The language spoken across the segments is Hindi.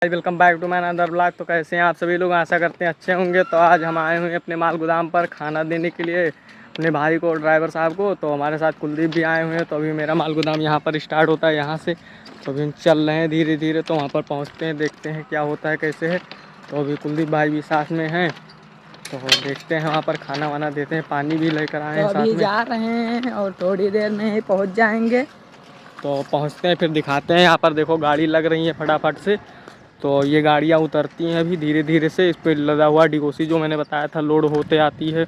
Welcome back to my another blog. तो कैसे हैं आप सभी लोग, आशा करते हैं अच्छे होंगे। तो आज हम आए हुए हैं अपने माल गोदाम पर खाना देने के लिए अपने भाई को, ड्राइवर साहब को। तो हमारे साथ कुलदीप भी आए हुए हैं। तो अभी मेरा माल गोदाम यहाँ पर स्टार्ट होता है यहाँ से। तो अभी हम चल रहे हैं धीरे धीरे। तो वहाँ पर पहुँचते हैं, देखते हैं क्या होता है कैसे है। तो अभी कुलदीप भाई भी साथ में हैं। तो देखते हैं वहाँ पर खाना वाना देते हैं, पानी भी लेकर आए हैं तो साथ अभी में। जा रहे हैं और थोड़ी देर में ही पहुंच जाएंगे। तो पहुँचते हैं फिर दिखाते हैं। यहाँ पर देखो गाड़ी लग रही है फटाफट से। तो ये गाड़ियाँ उतरती हैं अभी धीरे धीरे से। इस पर लगा हुआ डिगोसी जो मैंने बताया था लोड होते आती है।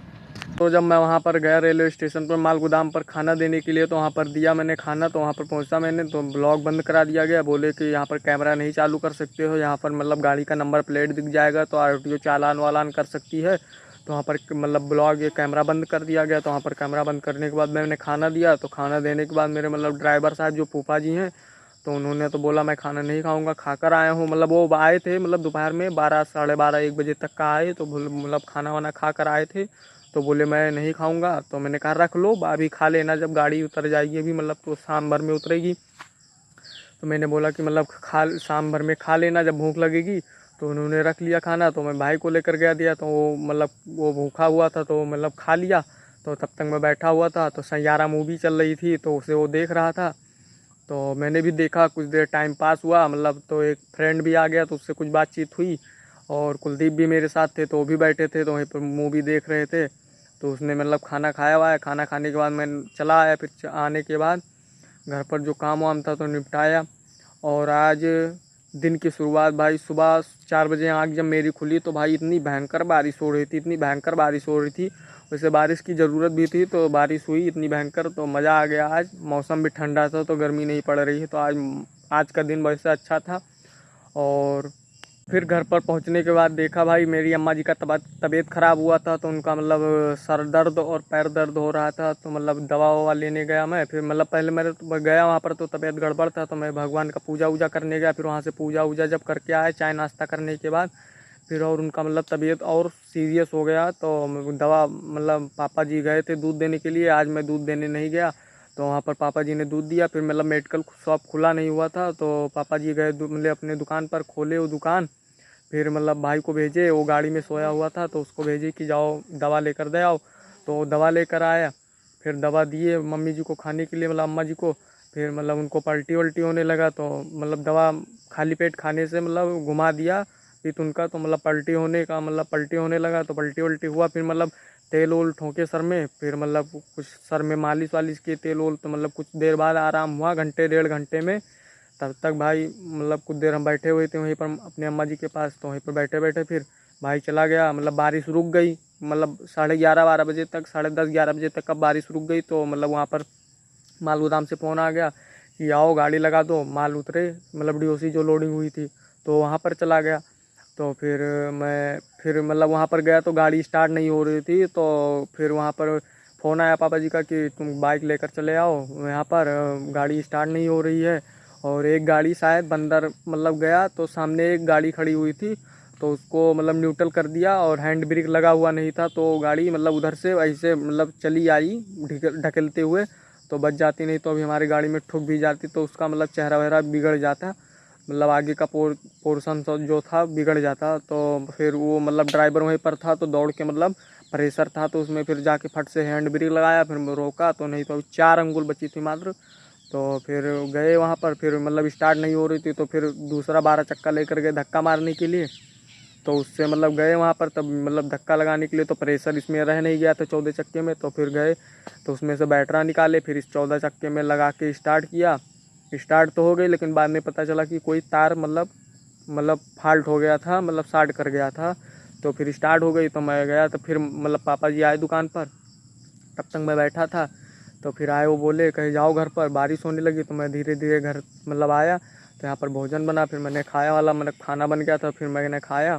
तो जब मैं वहाँ पर गया रेलवे स्टेशन पर माल गोदाम पर खाना देने के लिए, तो वहाँ पर दिया मैंने खाना। तो वहाँ पर पहुँचा मैंने तो ब्लॉग बंद करा दिया गया। बोले कि यहाँ पर कैमरा नहीं चालू कर सकते हो, यहाँ पर मतलब गाड़ी का नंबर प्लेट दिख जाएगा तो आरटीओ चालान वालान कर सकती है। तो वहाँ पर मतलब ब्लॉग ये कैमरा बंद कर दिया गया। तो वहाँ पर कैमरा बंद करने के बाद मैंने खाना दिया। तो खाना देने के बाद मेरे मतलब ड्राइवर साहब जो फूफा जी हैं, तो उन्होंने तो बोला मैं खाना नहीं खाऊंगा, खाकर आया हूँ। मतलब वो आए थे मतलब दोपहर में 12 साढ़े 12 1 बजे तक का आए। तो मतलब खाना वाना खा कर आए थे। तो बोले मैं नहीं खाऊंगा। तो मैंने कहा रख लो, अभी खा लेना, जब गाड़ी उतर जाएगी अभी मतलब तो शाम भर में उतरेगी। तो मैंने बोला कि मतलब शाम भर में खा लेना जब भूख लगेगी। तो उन्होंने रख लिया खाना। तो मैं भाई को लेकर गया दिया। तो वो मतलब वो भूखा हुआ था तो मतलब खा लिया। तो तब तक मैं बैठा हुआ था। तो सैयारा मूवी चल रही थी तो उसे वो देख रहा था। तो मैंने भी देखा, कुछ देर टाइम पास हुआ मतलब। तो एक फ्रेंड भी आ गया तो उससे कुछ बातचीत हुई। और कुलदीप भी मेरे साथ थे तो वो भी बैठे थे तो वहीं पर मूवी देख रहे थे। तो उसने मतलब खाना खाया हुआ है। खाना खाने के बाद मैं चला आया। फिर आने के बाद घर पर जो काम वाम था तो निपटाया। और आज दिन की शुरुआत भाई सुबह 4 बजे आँख जब मेरी खुली तो भाई इतनी भयंकर बारिश हो रही थी, इतनी भयंकर बारिश हो रही थी। वैसे बारिश की ज़रूरत भी थी तो बारिश हुई इतनी भयंकर, तो मज़ा आ गया। आज मौसम भी ठंडा था तो गर्मी नहीं पड़ रही है। तो आज का दिन वैसे अच्छा था। और फिर घर पर पहुंचने के बाद देखा भाई मेरी अम्मा जी का तबीयत ख़राब हुआ था। तो उनका मतलब सर दर्द और पैर दर्द हो रहा था। तो मतलब दवा ववा लेने गया मैं। फिर मतलब पहले मैं तो गया वहाँ पर तो तबीयत गड़बड़ था तो मैं भगवान का पूजा वूजा करने गया। फिर वहाँ से पूजा वूजा जब करके आया चाय नाश्ता करने के बाद, फिर और उनका मतलब तबीयत और सीरियस हो गया। तो दवा मतलब पापा जी गए थे दूध देने के लिए, आज मैं दूध देने नहीं गया। तो वहाँ पर पापा जी ने दूध दिया। फिर मतलब मेडिकल शॉप खुला नहीं हुआ था तो पापा जी गए मतलब अपने दुकान पर, खोले वो दुकान। फिर मतलब भाई को भेजे, वो गाड़ी में सोया हुआ था तो उसको भेजे कि जाओ दवा लेकर दे आओ। तो दवा लेकर आया। फिर दवा दिए मम्मी जी को खाने के लिए, मतलब अम्मा जी को। फिर मतलब उनको पल्टी वल्टी होने लगा तो मतलब दवा खाली पेट खाने से मतलब घुमा दिया पित्त उनका। तो मतलब पल्टी होने का मतलब पल्टी होने लगा तो पल्टी वल्टी हुआ। फिर मतलब तेल वोल ठोंके सर में। फिर मतलब कुछ सर में मालिश वालिश किए तेल वोल। तो मतलब कुछ देर बाद आराम हुआ, घंटे 1.5 घंटे में। तब तक भाई मतलब कुछ देर हम बैठे हुए थे वहीं पर अपने अम्मा जी के पास। तो वहीं पर बैठे बैठे फिर भाई चला गया। मतलब बारिश रुक गई, मतलब 11:30-12 बजे तक, 10:30-11 बजे तक कब बारिश रुक गई। तो मतलब वहाँ पर माल गोदाम से फ़ोन आ गया कि आओ गाड़ी लगा दो, माल उतरे, मतलब डीओसी जो लोडिंग हुई थी। तो वहाँ पर चला गया। तो फिर मतलब वहाँ पर गया तो गाड़ी स्टार्ट नहीं हो रही थी। तो फिर वहाँ पर फ़ोन आया पापा जी का कि तुम बाइक लेकर चले आओ यहाँ पर, गाड़ी स्टार्ट नहीं हो रही है। और एक गाड़ी शायद बंदर मतलब गया तो सामने एक गाड़ी खड़ी हुई थी। तो उसको मतलब न्यूट्रल कर दिया और हैंड ब्रेक लगा हुआ नहीं था। तो गाड़ी मतलब उधर से ऐसे मतलब चली आई ढकेलते हुए। तो बच जाती, नहीं तो अभी हमारी गाड़ी में ठुक भी जाती तो उसका मतलब चेहरा वहरा बिगड़ जाता। मतलब आगे का पोर्शन जो था बिगड़ जाता। तो फिर वो मतलब ड्राइवर वहीं पर था तो दौड़ के मतलब प्रेशर था तो उसमें फिर जाके फट से हैंड ब्रेक लगाया। फिर रोका तो नहीं तो 4 अंगुल बची थी मात्र। तो फिर गए वहाँ पर, फिर मतलब स्टार्ट नहीं हो रही थी तो फिर दूसरा 12 चक्का लेकर गए धक्का मारने के लिए। तो उससे मतलब गए वहाँ पर, तब मतलब धक्का लगाने के लिए तो प्रेशर इसमें रह नहीं गया था 14 चक्के में। तो फिर गए तो उसमें से बैटरा निकाले, फिर इस 14 चक्के में लगा के स्टार्ट किया। स्टार्ट तो हो गई लेकिन बाद में पता चला कि कोई तार मतलब फॉल्ट हो गया था, मतलब शॉर्ट कर गया था। तो फिर स्टार्ट हो गई तो मैं गया तो फिर मतलब पापा जी आए दुकान पर। तब तक मैं बैठा था। तो फिर आए, वो बोले कहीं जाओ घर पर, बारिश होने लगी। तो मैं धीरे धीरे घर मतलब आया। तो यहाँ पर भोजन बना, फिर मैंने खाया, वाला मतलब खाना बन गया था फिर मैंने खाया।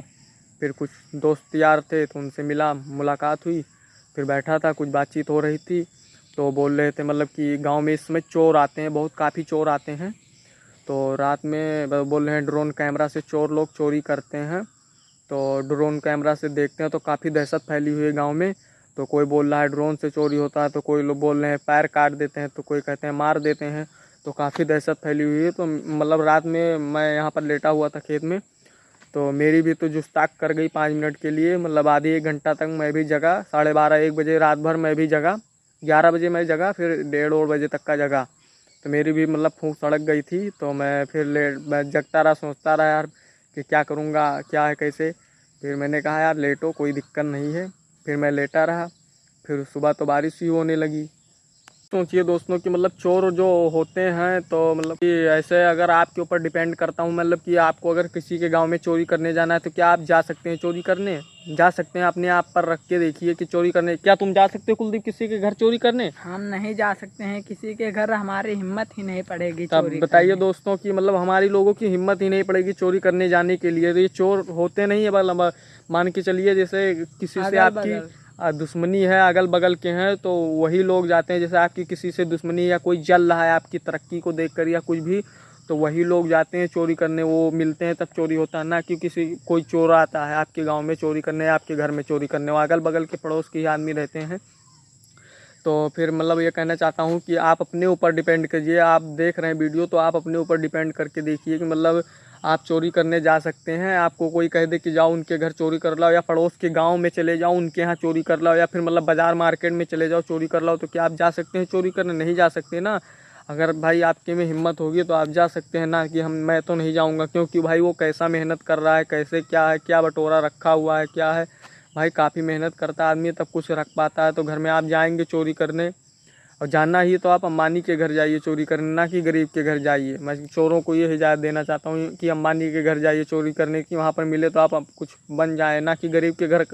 फिर कुछ दोस्त यार थे तो उनसे मिला, मुलाकात हुई। फिर बैठा था, कुछ बातचीत हो रही थी। तो बोल रहे थे मतलब कि गांव में इस समय चोर आते हैं, बहुत काफ़ी चोर आते हैं। तो रात में बोल रहे हैं ड्रोन कैमरा से चोर लोग चोरी करते हैं। तो ड्रोन कैमरा से देखते हैं तो काफ़ी दहशत फैली हुई है गांव में। तो कोई बोल रहा है ड्रोन से चोरी होता है, तो कोई लोग बोल रहे हैं पैर काट देते हैं, तो कोई कहते हैं मार देते हैं। तो काफ़ी दहशत फैली हुई है। तो मतलब रात में मैं यहाँ पर लेटा हुआ था खेत में। तो मेरी भी तो जुस्ताक कर गई 5 मिनट के लिए, मतलब आधे 1 घंटा तक मैं भी जगा, 12:30-1 बजे रात भर मैं भी जगा, 11 बजे मैं जगा, फिर 1:30 बजे तक का जगा। तो मेरी भी मतलब फूंक सड़क गई थी, तो मैं फिर मैं जगता रहा, सोचता रहा यार कि क्या करूँगा, क्या है कैसे। फिर मैंने कहा यार लेटो, कोई दिक्कत नहीं है। फिर मैं लेटा रहा। फिर सुबह तो बारिश ही होने लगी। सोचिए दोस्तों कि मतलब चोर जो होते हैं, तो मतलब कि ऐसे अगर आपके ऊपर डिपेंड करता हूँ, मतलब कि आपको अगर किसी के गांव में चोरी करने जाना है तो क्या आप जा सकते हैं चोरी करने? जा सकते हैं? अपने आप पर रख के देखिए कि चोरी करने, क्या तुम जा सकते हो कुलदीप किसी के घर चोरी करने? हम नहीं जा सकते हैं किसी के घर, हमारी हिम्मत ही नहीं पड़ेगी तब चोरी बताइए करने। दोस्तों कि मतलब हमारी लोगों की हिम्मत ही नहीं पड़ेगी चोरी करने जाने के लिए। तो ये चोर होते नहीं है, मतलब मान के चलिए जैसे किसी से अगल आपकी बगल दुश्मनी है, अगल बगल के हैं, तो वही लोग जाते हैं। जैसे आपकी किसी से दुश्मनी या कोई जल रहा है आपकी तरक्की को देखकर या कुछ भी, तो वही लोग जाते हैं चोरी करने, वो मिलते हैं तब चोरी होता है ना कि किसी कोई चोर आता है आपके गांव में चोरी करने, आपके घर में चोरी करने, वो अगल बगल के पड़ोस के ही आदमी रहते हैं। तो फिर मतलब ये कहना चाहता हूँ कि आप अपने ऊपर डिपेंड कीजिए। आप देख रहे हैं वीडियो तो आप अपने ऊपर डिपेंड करके देखिए कि मतलब आप चोरी करने जा सकते हैं। आपको कोई कह दे कि जाओ उनके घर चोरी कर लाओ, या पड़ोस के गांव में चले जाओ उनके यहाँ चोरी कर लाओ, या फिर मतलब बाज़ार मार्केट में चले जाओ चोरी कर लाओ, तो क्या आप जा सकते हैं चोरी करने? नहीं जा सकते ना। अगर भाई आपके में हिम्मत होगी तो आप जा सकते हैं ना, कि मैं तो नहीं जाऊँगा, क्योंकि भाई वो कैसा मेहनत कर रहा है, कैसे क्या है, क्या बटोरा रखा हुआ है, क्या है। भाई काफ़ी मेहनत करता आदमी तब कुछ रख पाता है। तो घर में आप जाएंगे चोरी करने, और जानना ही तो आप अंबानी के घर जाइए चोरी करने, ना कि गरीब के घर जाइए। मैं चोरों को ये हिदायत देना चाहता हूँ कि अंबानी के घर जाइए चोरी करने की, वहाँ पर मिले तो आप कुछ बन जाए, ना कि गरीब के घर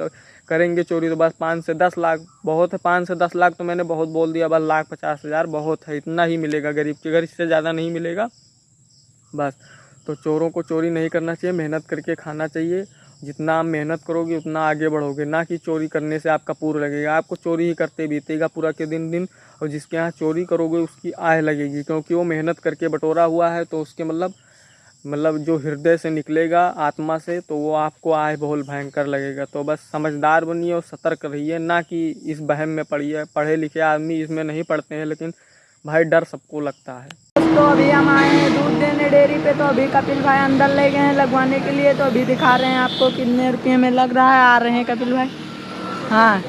करेंगे चोरी तो बस 5 से 10 लाख बहुत है। 5 से 10 लाख तो मैंने बहुत बोल दिया, बस 1,50,000 बहुत है, इतना ही मिलेगा गरीब के घर, इससे ज़्यादा नहीं मिलेगा बस। तो चोरों को चोरी नहीं करना चाहिए, मेहनत करके खाना चाहिए। जितना आप मेहनत करोगे उतना आगे बढ़ोगे, ना कि चोरी करने से आपका पूरा लगेगा। आपको चोरी ही करते बीतेगा पूरा के दिन। और जिसके यहाँ चोरी करोगे उसकी आह लगेगी, क्योंकि वो मेहनत करके बटोरा हुआ है, तो उसके मतलब जो हृदय से निकलेगा आत्मा से, तो वो आपको आह बहुत भयंकर लगेगा। तो बस समझदार बनिए और सतर्क रहिए, ना कि इस वहम में पड़िए। पढ़े लिखे आदमी इसमें नहीं पड़ते हैं, लेकिन भाई डर सबको लगता है। तो अभी हम आए हैं दूध देने डेयरी पे, तो अभी कपिल भाई अंदर ले गए हैं लगवाने के लिए। तो अभी दिखा रहे हैं आपको कितने रुपये में लग रहा है। आ रहे हैं कपिल भाई। हाँ,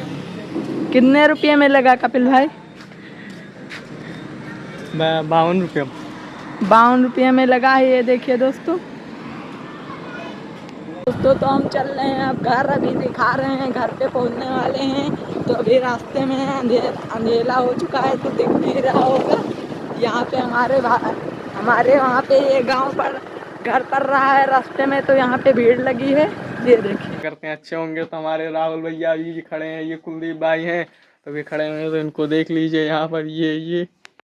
कितने रुपये में लगा कपिल भाई? 52 रुपये। 52 रुपये में लगा है। ये देखिए दोस्तों तो हम चल रहे हैं अब घर। अभी दिखा रहे हैं घर पे पहुंचने वाले हैं। तो अभी रास्ते में अंधेरा हो चुका है तो दिख नहीं रहा होगा। यहाँ पे हमारे वहाँ पे ये गांव पर घर पड़ रहा है रास्ते में, तो यहाँ पे भीड़ लगी है। ये देखिए करते हैं अच्छे होंगे तो हमारे राहुल भैया भी खड़े हैं, ये कुलदीप भाई हैं तो भी खड़े हैं, तो इनको देख लीजिए यहाँ पर। ये